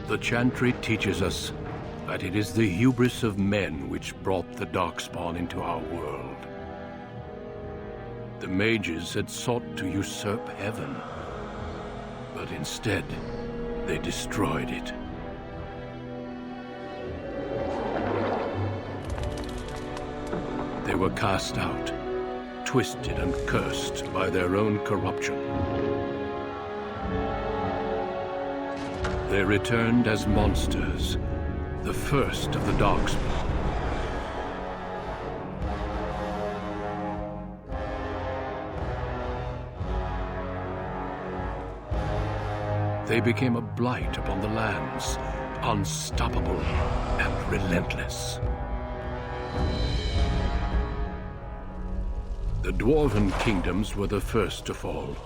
The Chantry teaches us that it is the hubris of men which brought the Darkspawn into our world. The mages had sought to usurp heaven, but instead, they destroyed it. They were cast out, twisted and cursed by their own corruption. They returned as monsters, the first of the Darkspawn. They became a blight upon the lands, unstoppable and relentless. The Dwarven kingdoms were the first to fall,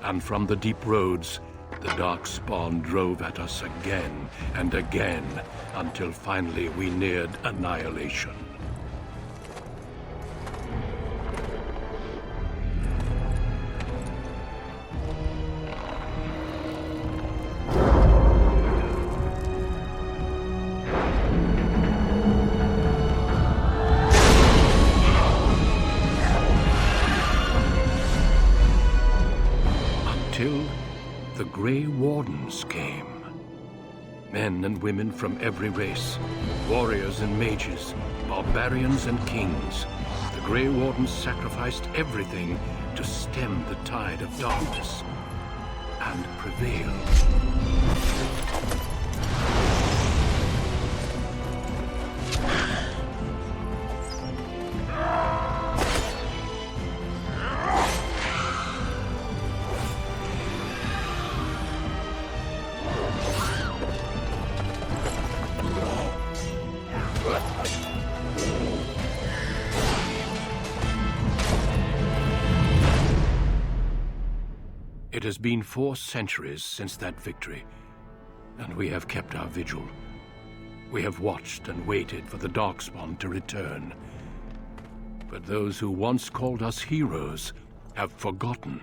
and from the deep roads, the Darkspawn drove at us again and again, until finally we neared annihilation. Until the Grey Wardens came. Men and women from every race, warriors and mages, barbarians and kings. The Grey Wardens sacrificed everything to stem the tide of darkness and prevail. It has been 4 centuries since that victory, and we have kept our vigil. We have watched and waited for the Darkspawn to return. But those who once called us heroes have forgotten.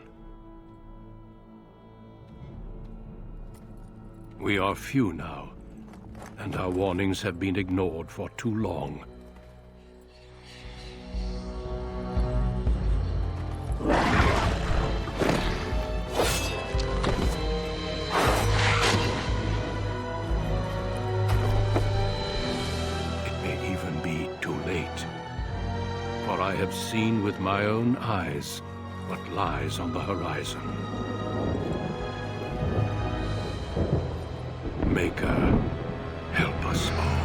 We are few now, and our warnings have been ignored for too long. For I have seen with my own eyes what lies on the horizon. Maker, help us all.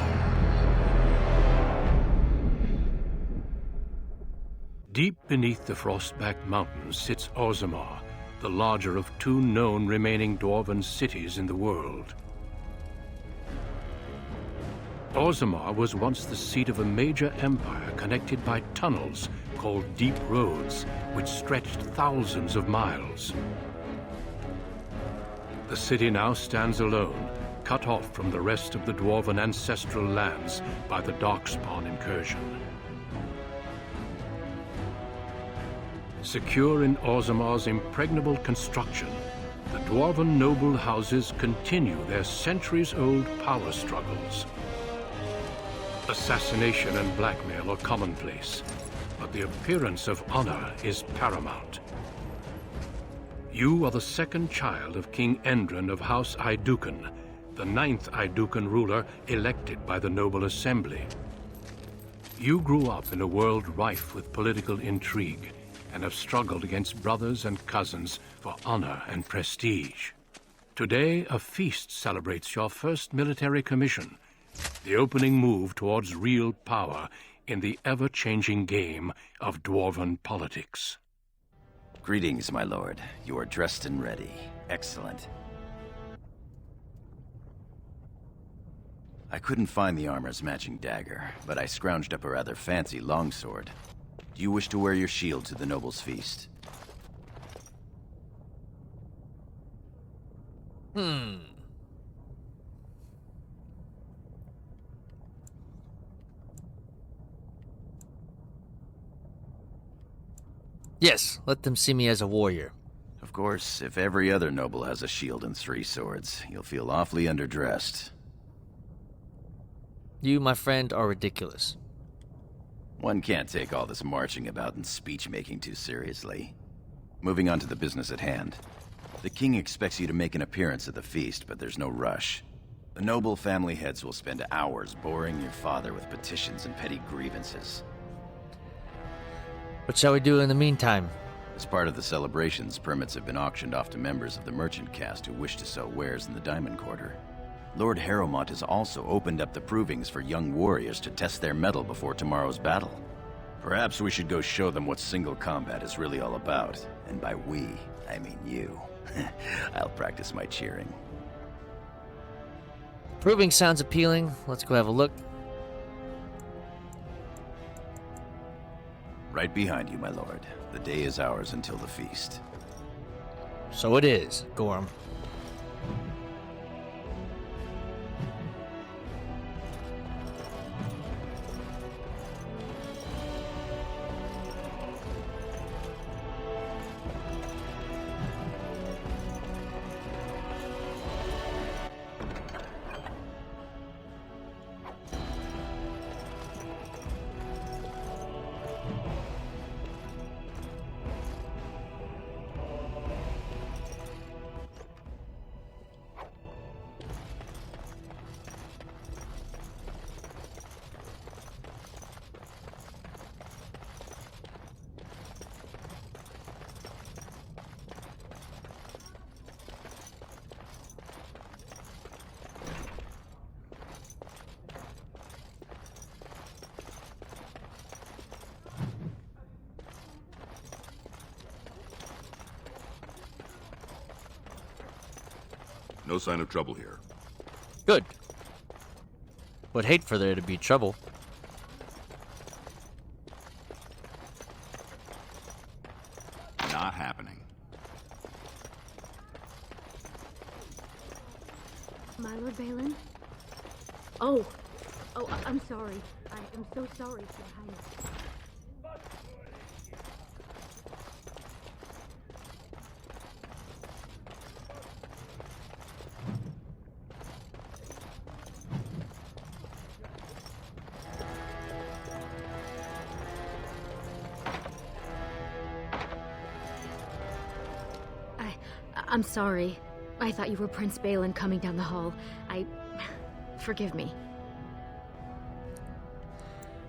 Deep beneath the Frostback Mountains sits Orzammar, the larger of 2 known remaining Dwarven cities in the world. Orzammar was once the seat of a major empire connected by tunnels called Deep Roads, which stretched thousands of miles. The city now stands alone, cut off from the rest of the Dwarven ancestral lands by the Darkspawn incursion. Secure in Orzammar's impregnable construction, the Dwarven noble houses continue their centuries-old power struggles. Assassination and blackmail are commonplace, but the appearance of honor is paramount. You are the 2nd child of King Endren of House Aeducan, the 9th Aeducan ruler elected by the Noble Assembly. You grew up in a world rife with political intrigue and have struggled against brothers and cousins for honor and prestige. Today, a feast celebrates your first military commission, the opening move towards real power in the ever-changing game of Dwarven politics. Greetings, my lord. You are dressed and ready. Excellent. I couldn't find the armor's matching dagger, but I scrounged up a rather fancy longsword. Do you wish to wear your shield to the noble's feast? Yes, let them see me as a warrior. Of course, if every other noble has a shield and 3 swords, you'll feel awfully underdressed. You, my friend, are ridiculous. One can't take all this marching about and speech-making too seriously. Moving on to the business at hand. The king expects you to make an appearance at the feast, but there's no rush. The noble family heads will spend hours boring your father with petitions and petty grievances. What shall we do in the meantime? As part of the celebrations, permits have been auctioned off to members of the merchant caste who wish to sell wares in the Diamond Quarter. Lord Harrowmont has also opened up the provings for young warriors to test their mettle before tomorrow's battle. Perhaps we should go show them what single combat is really all about. And by we, I mean you. I'll practice my cheering. Proving sounds appealing. Let's go have a look. Right behind you, my lord. The day is ours until the feast. So it is, Gorm. No sign of trouble here. Good. Would hate for there to be trouble. Not happening. My Lord Balin? Oh, I'm sorry. I am so sorry, Your Highness. I'm sorry. I thought you were Prince Balin coming down the hall. Forgive me.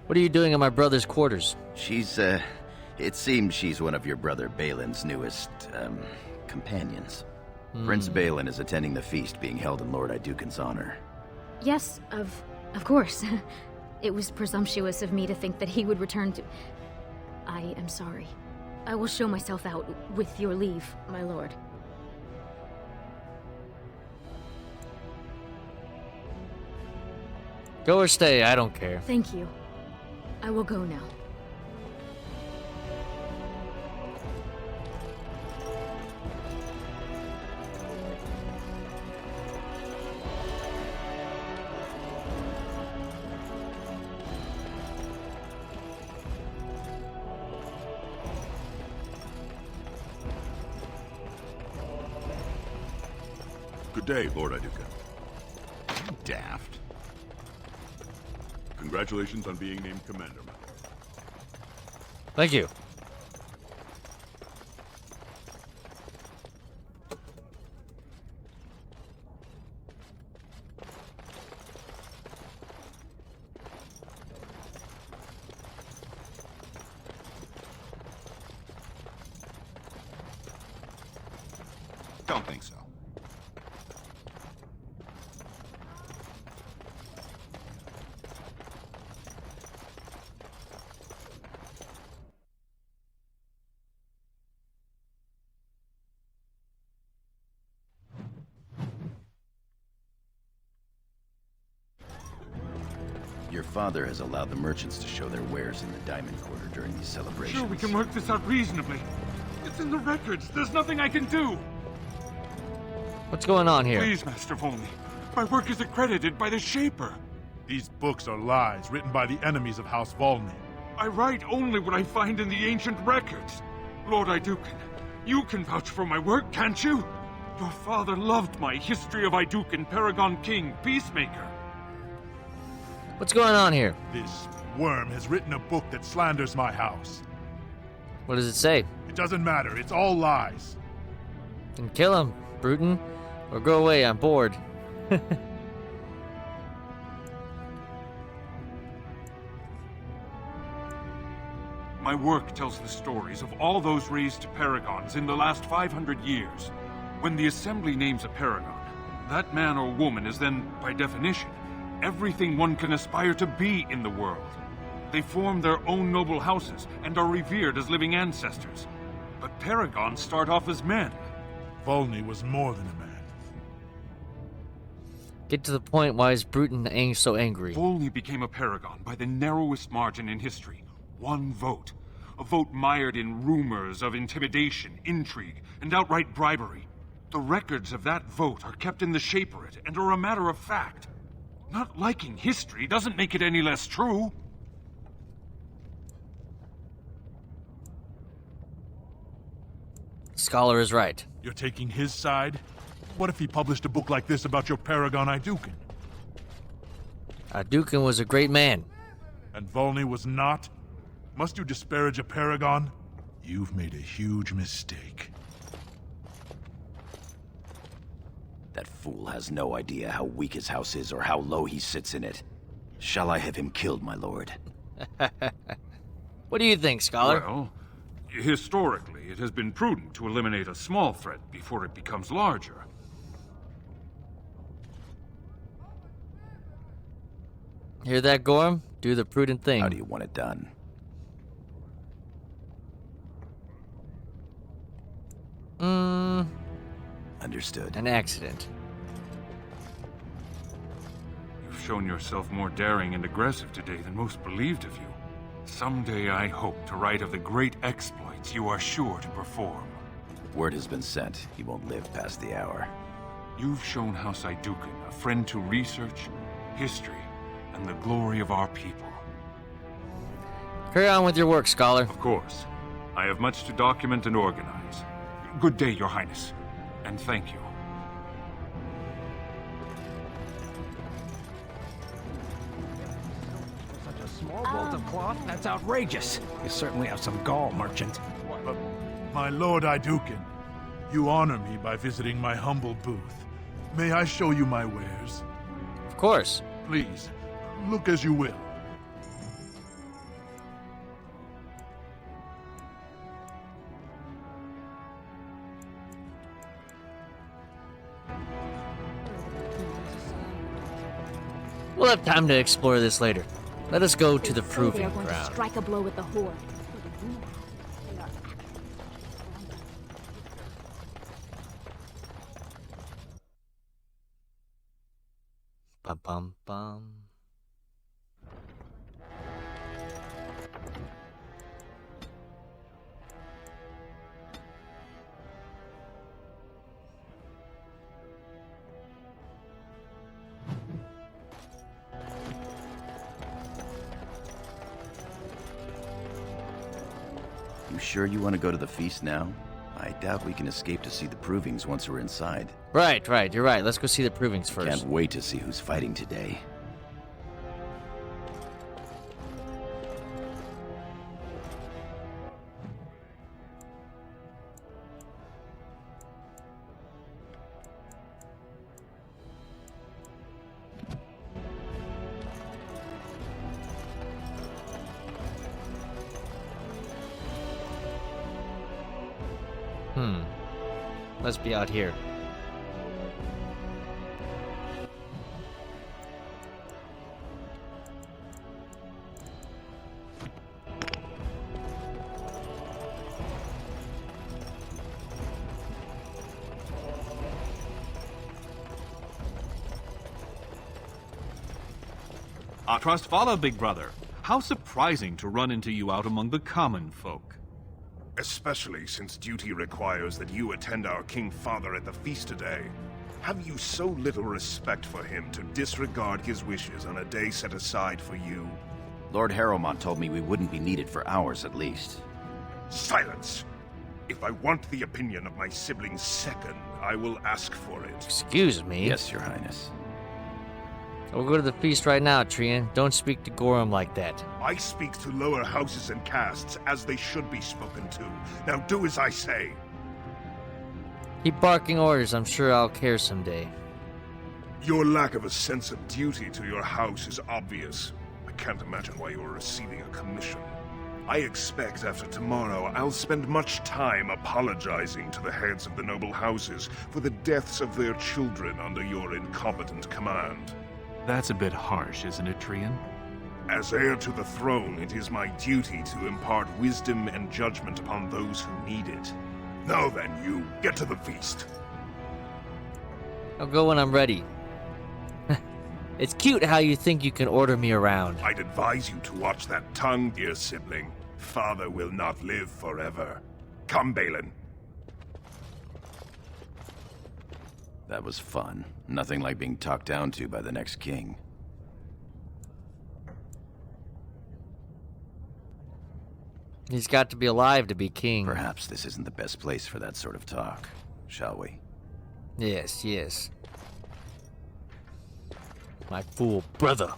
What are you doing in my brother's quarters? It seems she's one of your brother Balin's newest, companions. Prince Balin is attending the feast being held in Lord Iduken's honor. Yes, of course. It was presumptuous of me to think that he would return to... I am sorry. I will show myself out, with your leave, my lord. Go or stay, I don't care. Thank you. I will go now. Good day, Lord Iduken. You daft. Congratulations on being named commander, my lord. Thank you. Don't think so. Your father has allowed the merchants to show their wares in the Diamond Quarter during these celebrations. Sure, we can work this out reasonably. It's in the records. There's nothing I can do. What's going on here? Please, Master Volney. My work is accredited by the Shaper. These books are lies written by the enemies of House Volney. I write only what I find in the ancient records. Lord Iduken, You can vouch for my work, can't you? Your father loved my History of Iduken, Paragon King, Peacemaker. What's going on here? This worm has written a book that slanders my house. What does it say? It doesn't matter. It's all lies. Then kill him, Bruton. Or go away, I'm bored. My work tells the stories of all those raised to paragons in the last 500 years. When the Assembly names a paragon, that man or woman is then, by definition, everything one can aspire to be in the world. They form their own noble houses and are revered as living ancestors. But paragons start off as men. Volney was more than a man. Get to the point. Why is Bruton so angry? Volney became a paragon by the narrowest margin in history. One vote. A vote mired in rumors of intimidation, intrigue, and outright bribery. The records of that vote are kept in the Shaperate and are a matter of fact. Not liking history doesn't make it any less true. Scholar is right. You're taking his side? What if he published a book like this about your paragon Iduken? Iduken was a great man. And Volney was not? Must you disparage a paragon? You've made a huge mistake. That fool has no idea how weak his house is or how low he sits in it. Shall I have him killed, my lord? What do you think, Scholar? Well, historically, it has been prudent to eliminate a small threat before it becomes larger. Hear that, Gorm? Do the prudent thing. How do you want it done? Understood. An accident. You've shown yourself more daring and aggressive today than most believed of you. Someday I hope to write of the great exploits you are sure to perform. Word has been sent. He won't live past the hour. You've shown House Iduken a friend to research, history, and the glory of our people. Carry on with your work, Scholar. Of course. I have much to document and organize. Good day, Your Highness. And thank you. Such a small bolt of cloth? That's outrageous. You certainly have some gall, merchant. But, my lord Iduken, you honor me by visiting my humble booth. May I show you my wares? Of course. Please, look as you will. We'll have time to explore this later. Let us go to the They are proving going to ground. strike a blow at the Horde. Bum bum bum. You sure you want to go to the feast now? I doubt we can escape to see the provings once we're inside. Right, you're right. Let's go see the provings first. Can't wait to see who's fighting today. Let's be out here. Our trust follow, big brother. How surprising to run into you out among the common folk. Especially since duty requires that you attend our King Father at the feast today. Have you so little respect for him to disregard his wishes on a day set aside for you? Lord Harrowmont told me we wouldn't be needed for hours at least. Silence! If I want the opinion of my sibling's second, I will ask for it. Excuse me. Yes, Your Highness. We'll go to the feast right now, Trian. Don't speak to Gorham like that. I speak to lower houses and castes as they should be spoken to. Now do as I say. Keep barking orders. I'm sure I'll care someday. Your lack of a sense of duty to your house is obvious. I can't imagine why you are receiving a commission. I expect after tomorrow I'll spend much time apologizing to the heads of the noble houses for the deaths of their children under your incompetent command. That's a bit harsh, isn't it, Trian? As heir to the throne, it is my duty to impart wisdom and judgment upon those who need it. Now then, you, get to the feast. I'll go when I'm ready. It's cute how you think you can order me around. I'd advise you to watch that tongue, dear sibling. Father will not live forever. Come, Balin. That was fun. Nothing like being talked down to by the next king. He's got to be alive to be king. Perhaps this isn't the best place for that sort of talk, shall we? Yes, yes. My fool brother.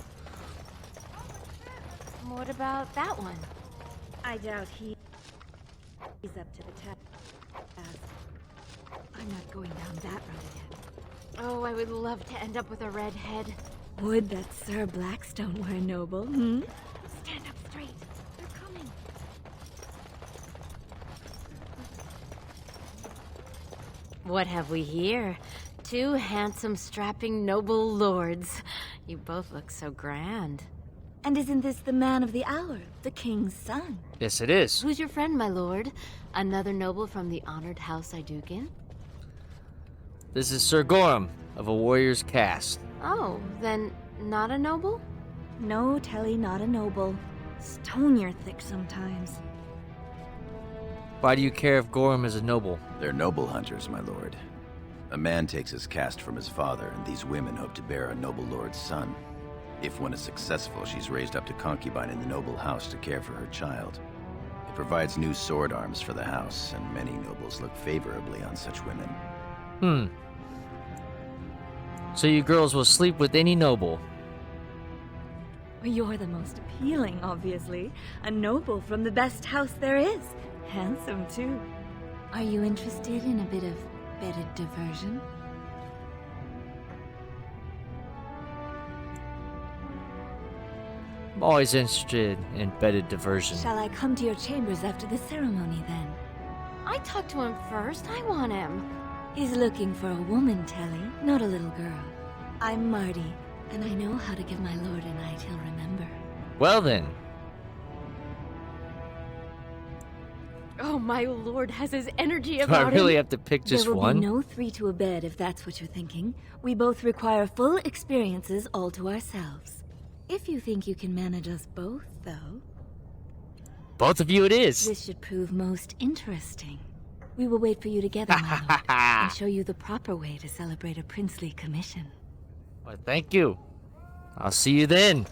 What about that one? I doubt he's up to the task. I'm not going down that road again. Oh, I would love to end up with a redhead. Would that Sir Blackstone were a noble, hmm? Stand up straight. They're coming. What have we here? Two handsome, strapping, noble lords. You both look so grand. And isn't this the man of the hour, the king's son? Yes, it is. Who's your friend, my lord? Another noble from the honored House Iduken? This is Sir Gorham of a warrior's caste. Oh, then not a noble? No, Telly, not a noble. Stone you're thick sometimes. Why do you care if Gorham is a noble? They're noble hunters, my lord. A man takes his caste from his father, and these women hope to bear a noble lord's son. If one is successful, she's raised up to concubine in the noble house to care for her child. It provides new sword arms for the house, and many nobles look favorably on such women. So you girls will sleep with any noble? You're the most appealing, obviously. A noble from the best house there is. Handsome, too. Are you interested in a bit of bedded diversion? I'm always interested in bedded diversion. Shall I come to your chambers after the ceremony, then? I talked to him first. I want him. He's looking for a woman, Telly, not a little girl. I'm Marty, and I know how to give my lord a night he'll remember. Well then. Oh, my lord has his energy Do about I really him. have to pick just there will one? be no 3 to a bed, if that's what you're thinking. We both require full experiences all to ourselves. If you think you can manage us both, though... Both of you it is. This should prove most interesting. We will wait for you together, my lord, and show you the proper way to celebrate a princely commission. Well, thank you. I'll see you then.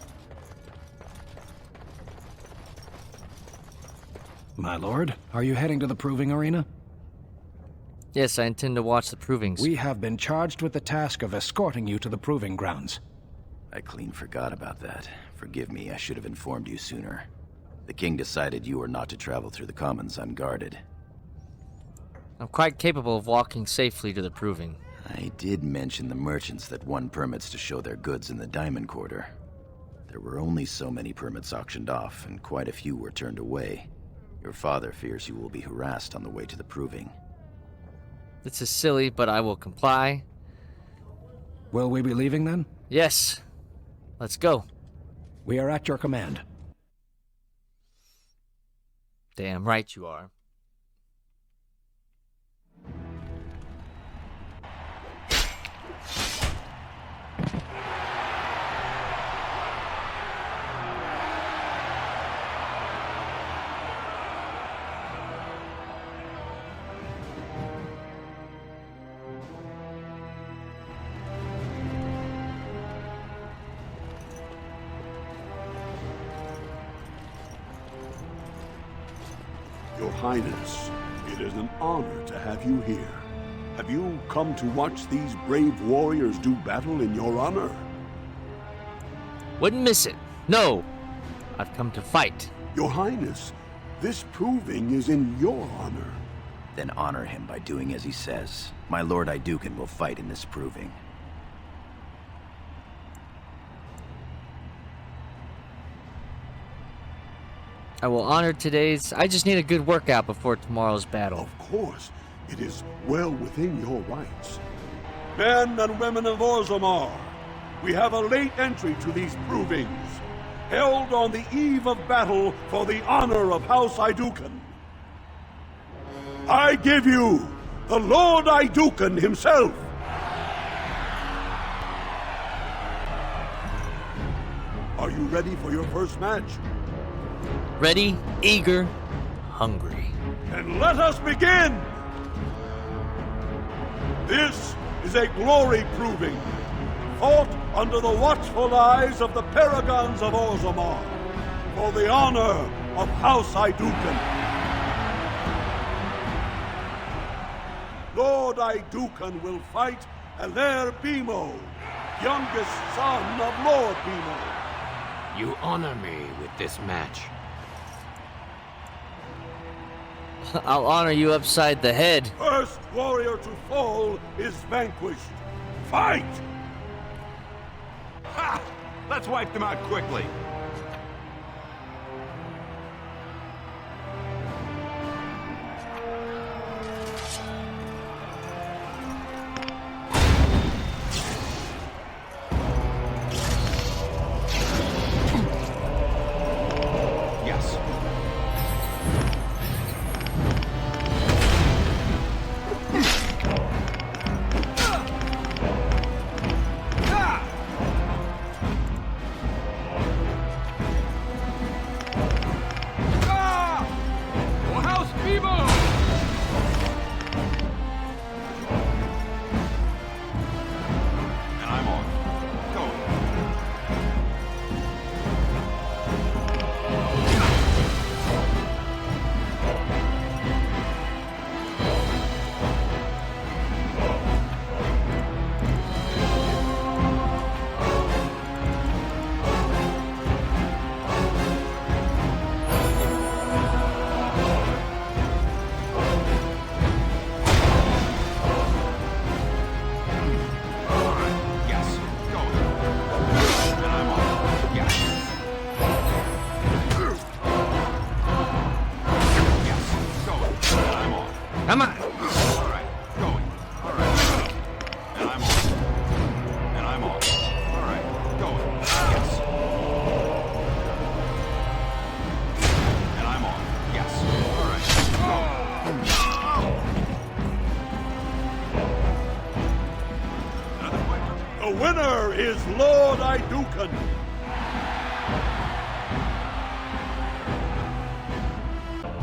My lord, are you heading to the proving arena? Yes, I intend to watch the provings. We have been charged with the task of escorting you to the proving grounds. I clean forgot about that. Forgive me, I should have informed you sooner. The king decided you were not to travel through the commons unguarded. I'm quite capable of walking safely to the proving. I did mention the merchants that won permits to show their goods in the Diamond Quarter. There were only so many permits auctioned off, and quite a few were turned away. Your father fears you will be harassed on the way to the proving. This is silly, but I will comply. Will we be leaving then? Yes. Let's go. We are at your command. Damn right you are. Your Highness, it It is an honor to have you here. Have you come to watch these brave warriors do battle in your honor? Wouldn't miss it. No, I've come to fight. Your Highness, this proving is in your honor. Then honor him by doing as he says. My Lord Iduken will fight in this proving. I will honor today's. I just need a good workout before tomorrow's battle. Of course, it is well within your rights. Men and women of Orzammar, we have a late entry to these provings, held on the eve of battle for the honor of House Iduken. I give you the Lord Iduken himself. Are you ready for your first match? Ready, eager, hungry. And let us begin! This is a glory proving, fought under the watchful eyes of the Paragons of Orzammar, for the honor of House Iduken. Lord Iduken will fight Aler Bimo, youngest son of Lord Bimo. You honor me with this match. I'll honor you upside the head. First warrior to fall is vanquished. Fight! Ha! Let's wipe them out quickly. Come on. Alright, going. Alright. And I'm on. And I'm on. Alright, going. Yes. And I'm on. Yes. Alright, go. The winner is Lord Iduken.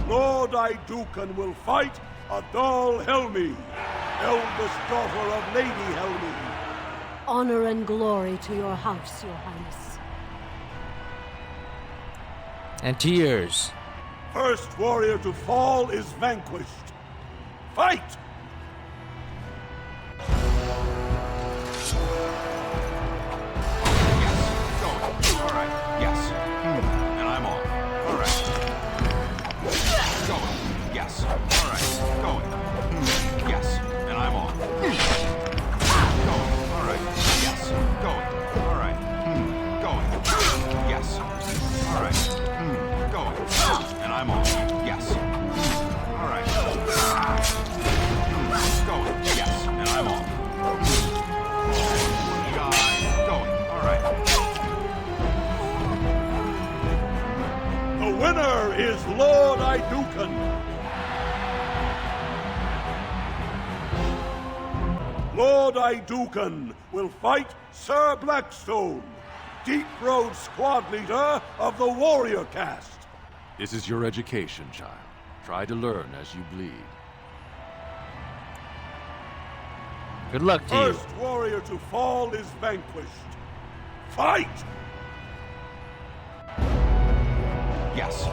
Lord Iduken will fight Adal Helmi, eldest daughter of Lady Helmi. Honor and glory to your house, your highness. And to yours. First warrior to fall is vanquished. Fight! The winner is Lord Iduken. Lord Iduken will fight Sir Blackstone, Deep Road squad leader of the warrior caste. This is your education, child. Try to learn as you bleed. Good luck to you. First warrior to fall is vanquished. Fight! Yes.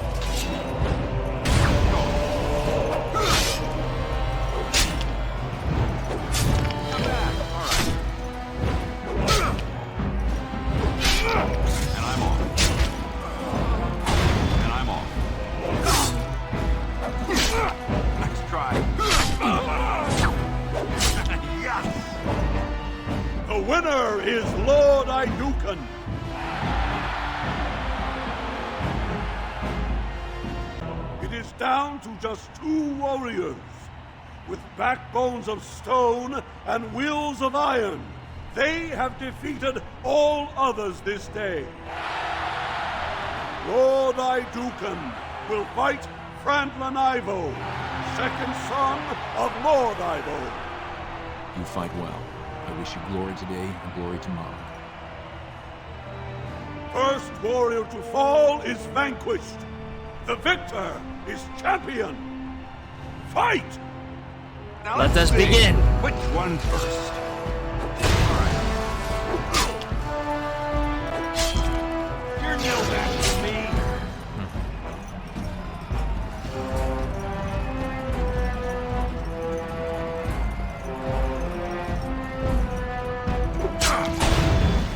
The winner is Lord Idouken. It is down to just 2 warriors. With backbones of stone and wills of iron, they have defeated all others this day. Lord Idouken will fight Frandlan Ivo, second son of Lord Ivo. You fight well. I wish you glory today and glory tomorrow. First warrior to fall is vanquished. The victor is champion. Fight! Now let us begin. Which one first? You're no match for me.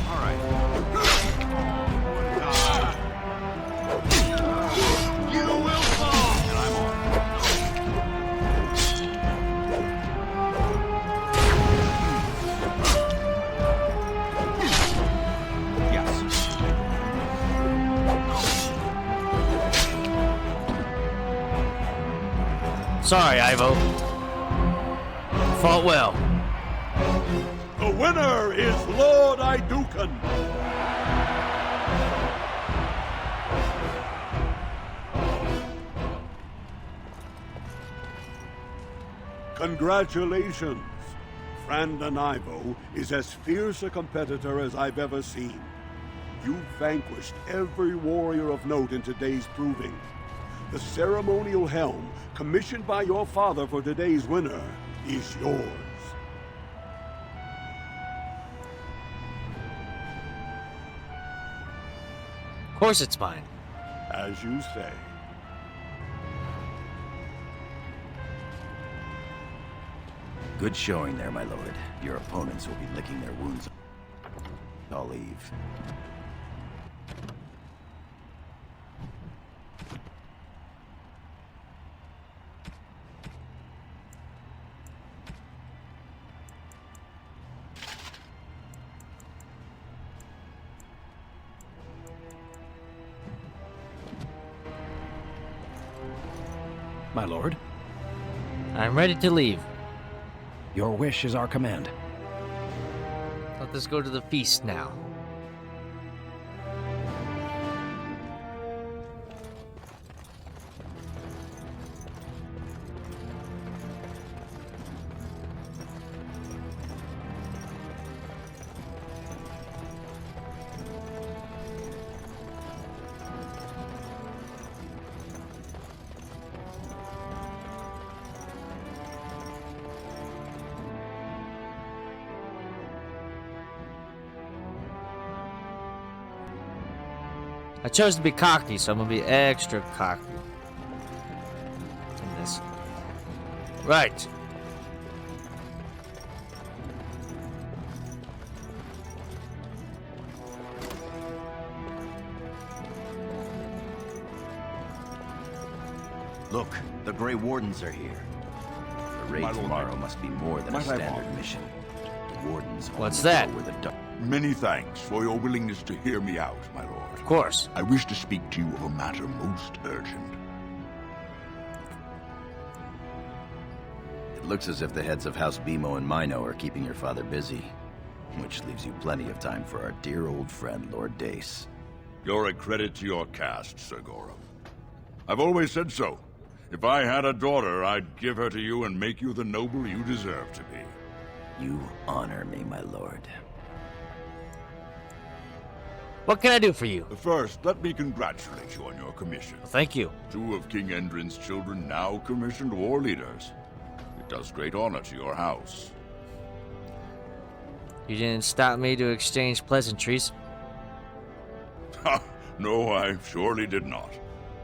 All right. You will fall. And I'm on. Sorry, Ivo. Fought well. The winner is Lord Idouken. Congratulations. Frandlan Ivo is as fierce a competitor as I've ever seen. You vanquished every warrior of note in today's proving. The ceremonial helm, commissioned by your father for today's winner, is yours. Of course it's mine. As you say. Good showing there, my lord. Your opponents will be licking their wounds. I'll leave. My lord? I'm ready to leave. Your wish is our command. Let us go to the feast now. I chose to be cocky, so I'm gonna be extra cocky in this. Right. Look, the Grey Wardens are here. The raid tomorrow must be more than a standard mission. The Wardens. What's that? Many thanks for your willingness to hear me out, my lord. Of course. I wish to speak to you of a matter most urgent. It looks as if the heads of House Bimo and Mino are keeping your father busy, which leaves you plenty of time for our dear old friend, Lord Dace. You're a credit to your caste, Sir Gorum. I've always said so. If I had a daughter, I'd give her to you and make you the noble you deserve to be. You honor me, my lord. What can I do for you? First, let me congratulate you on your commission. Thank you. 2 of King Endrin's children now commissioned war leaders. It does great honor to your house. You didn't stop me to exchange pleasantries. Ha! No, I surely did not.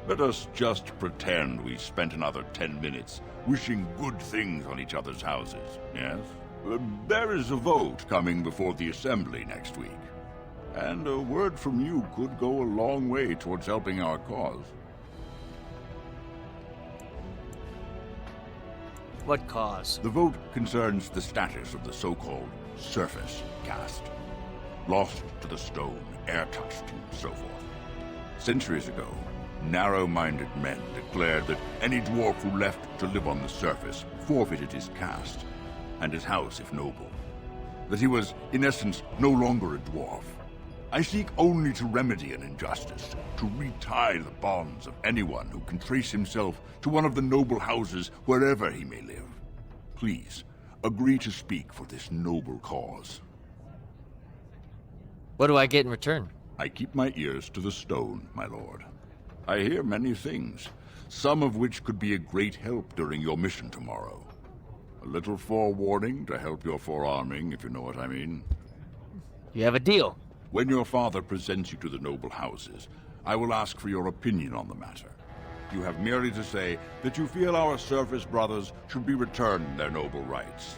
Let us just pretend we spent another 10 minutes wishing good things on each other's houses, yes? There is a vote coming before the Assembly next week. And a word from you could go a long way towards helping our cause. What cause? The vote concerns the status of the so-called surface caste. Lost to the stone, air-touched, and so forth. Centuries ago, narrow-minded men declared that any dwarf who left to live on the surface forfeited his caste, and his house if noble. That he was, in essence, no longer a dwarf. I seek only to remedy an injustice, to retie the bonds of anyone who can trace himself to one of the noble houses wherever he may live. Please, agree to speak for this noble cause. What do I get in return? I keep my ears to the stone, my lord. I hear many things, some of which could be a great help during your mission tomorrow. A little forewarning to help your forearming, if you know what I mean. You have a deal. When your father presents you to the noble houses, I will ask for your opinion on the matter. You have merely to say that you feel our surface brothers should be returned their noble rights.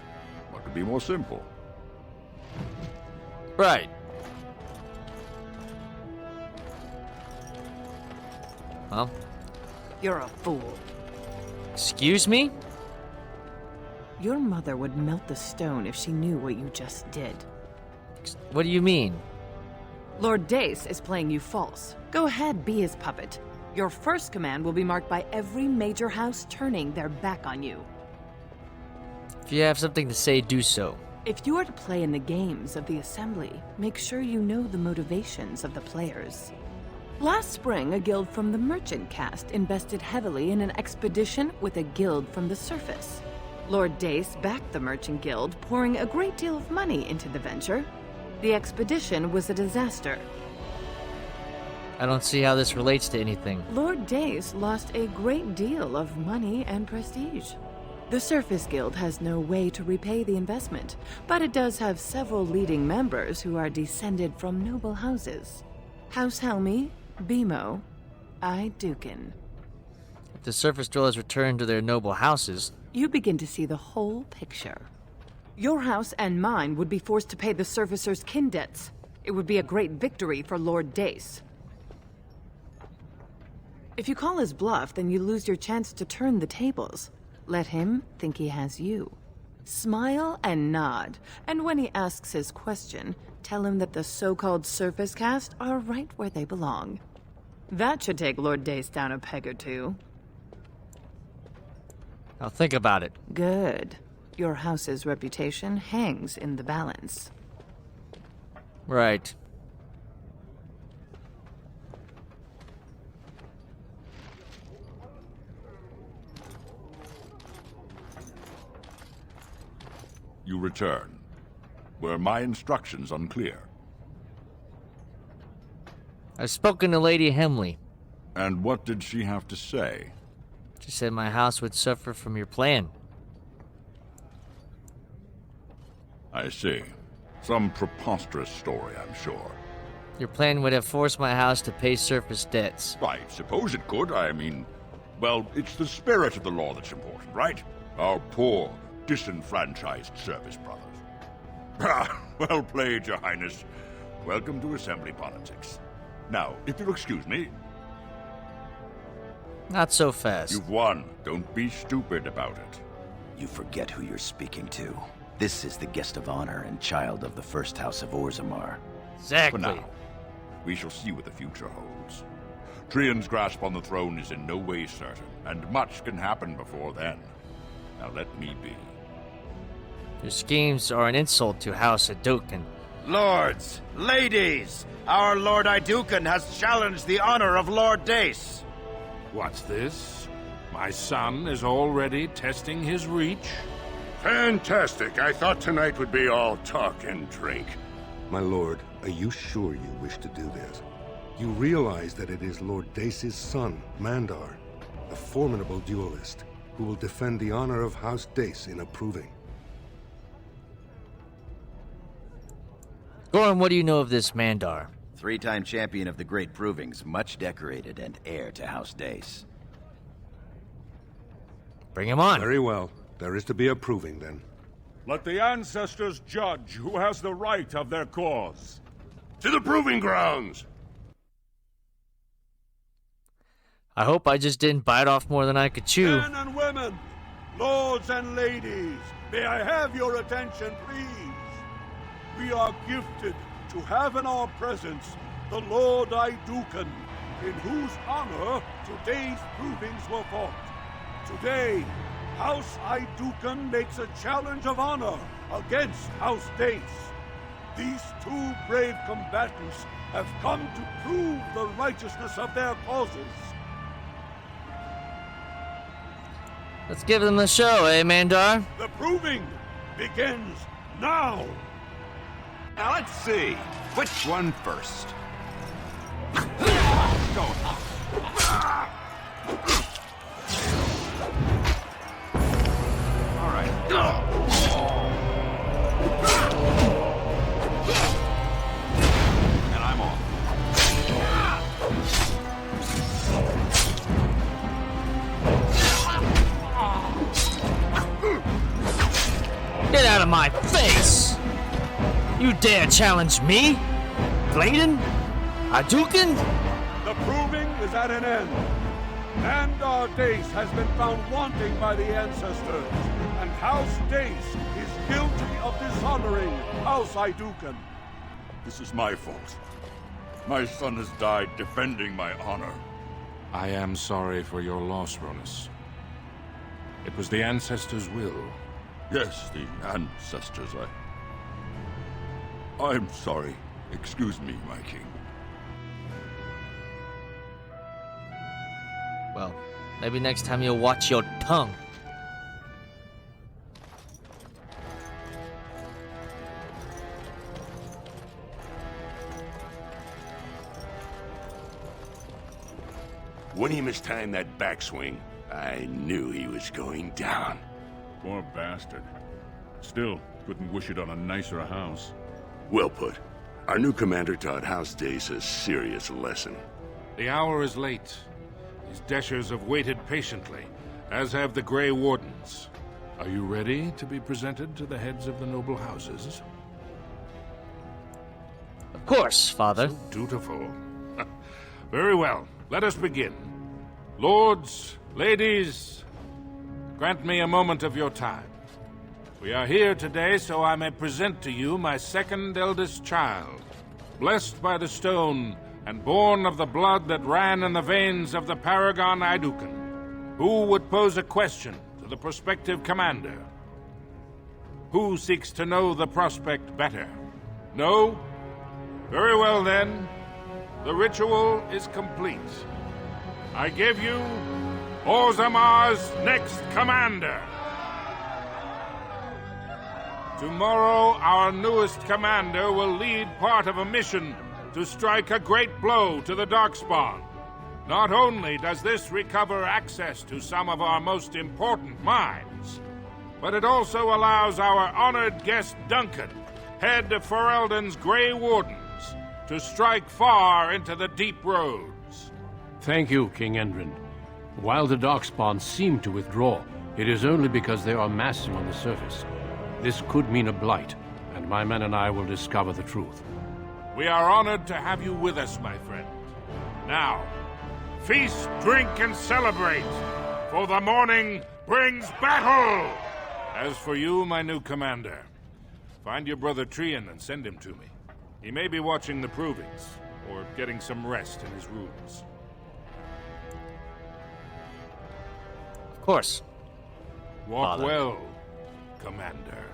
What could be more simple? Right. Huh? You're a fool. Excuse me? Your mother would melt the stone if she knew what you just did. What do you mean? Lord Dace is playing you false. Go ahead, be his puppet. Your first command will be marked by every major house turning their back on you. If you have something to say, do so. If you are to play in the games of the Assembly, make sure you know the motivations of the players. Last spring, a guild from the Merchant caste invested heavily in an expedition with a guild from the surface. Lord Dace backed the Merchant Guild, pouring a great deal of money into the venture. The expedition was a disaster. I don't see how this relates to anything. Lord Dace lost a great deal of money and prestige. The Surface Guild has no way to repay the investment, but it does have several leading members who are descended from noble houses. House Helmi, Bimo, Iduken. If the surface dwellers return to their noble houses, you begin to see the whole picture. Your house and mine would be forced to pay the surfacers' kin debts. It would be a great victory for Lord Dace. If you call his bluff, then you lose your chance to turn the tables. Let him think he has you. Smile and nod, and when he asks his question, tell him that the so-called surface caste are right where they belong. That should take Lord Dace down a peg or two. I'll think about it. Good. Your house's reputation hangs in the balance. Right. You return. Were my instructions unclear? I've spoken to Lady Hemley. And what did she have to say? She said my house would suffer from your plan. I see. Some preposterous story, I'm sure. Your plan would have forced my house to pay surface debts. I suppose it could. I mean, well, it's the spirit of the law that's important, right? Our poor, disenfranchised service brothers. Ah, well played, Your Highness. Welcome to Assembly politics. Now, if you'll excuse me... Not so fast. You've won. Don't be stupid about it. You forget who you're speaking to. This is the guest of honor and child of the first house of Orzammar. Exactly. For now, we shall see what the future holds. Trian's grasp on the throne is in no way certain, and much can happen before then. Now let me be. Your schemes are an insult to House Iduken. Lords, ladies, our Lord Iduken has challenged the honor of Lord Dace. What's this? My son is already testing his reach? Fantastic. I thought tonight would be all talk and drink. My lord, are you sure you wish to do this? You realize that it is Lord Dace's son, Mandar, a formidable duelist, who will defend the honor of House Dace in approving. Goran, what do you know of this Mandar? Three-time champion of the Great Provings, much decorated and heir to House Dace. Bring him on. Very well. There is to be a proving, then. Let the ancestors judge who has the right of their cause. To the proving grounds! I hope I just didn't bite off more than I could chew. Men and women, Lords and ladies, may I have your attention, please? We are gifted to have in our presence the Lord Iduken, in whose honor today's provings were fought. Today, House Iduken makes a challenge of honor against House Dace. These two brave combatants have come to prove the righteousness of their causes. Let's give them a show, eh, Mandar? The proving begins now. Now let's see. Which one first? Go. All right. And I'm off. Get out of my face! You dare challenge me? Gladen? Iduken? The proving is at an end. Mandar Dace has been found wanting by the ancestors, and House Dace is guilty of dishonoring House Iduken. This is my fault. My son has died defending my honor. I am sorry for your loss, Ronus. It was the ancestors' will. Yes, the ancestors. I'm sorry. Excuse me, my king. Well, maybe next time you'll watch your tongue. When he mistimed that backswing, I knew he was going down. Poor bastard. Still, couldn't wish it on a nicer house. Well put. Our new commander taught House Dace a serious lesson. The hour is late. These Deshers have waited patiently, as have the Grey Wardens. Are you ready to be presented to the heads of the noble houses? Of course, Father. So dutiful. Very well. Let us begin. Lords, ladies, grant me a moment of your time. We are here today so I may present to you my second eldest child, blessed by the stone and born of the blood that ran in the veins of the Paragon Iduken. Who would pose a question to the prospective commander? Who seeks to know the prospect better? No? Very well then. The ritual is complete. I give you Orzammar's next commander. Tomorrow, our newest commander will lead part of a mission to strike a great blow to the Darkspawn. Not only does this recover access to some of our most important mines, but it also allows our honored guest Duncan, head of Ferelden's Grey Wardens, to strike far into the deep roads. Thank you, King Endrin. While the Darkspawn seem to withdraw, it is only because they are massing on the surface. This could mean a blight, and my men and I will discover the truth. We are honored to have you with us, my friend. Now, feast, drink, and celebrate, for the morning brings battle! As for you, my new commander, find your brother Trian and send him to me. He may be watching the provings, or getting some rest in his rooms. Of course. Walk Father. well, Commander.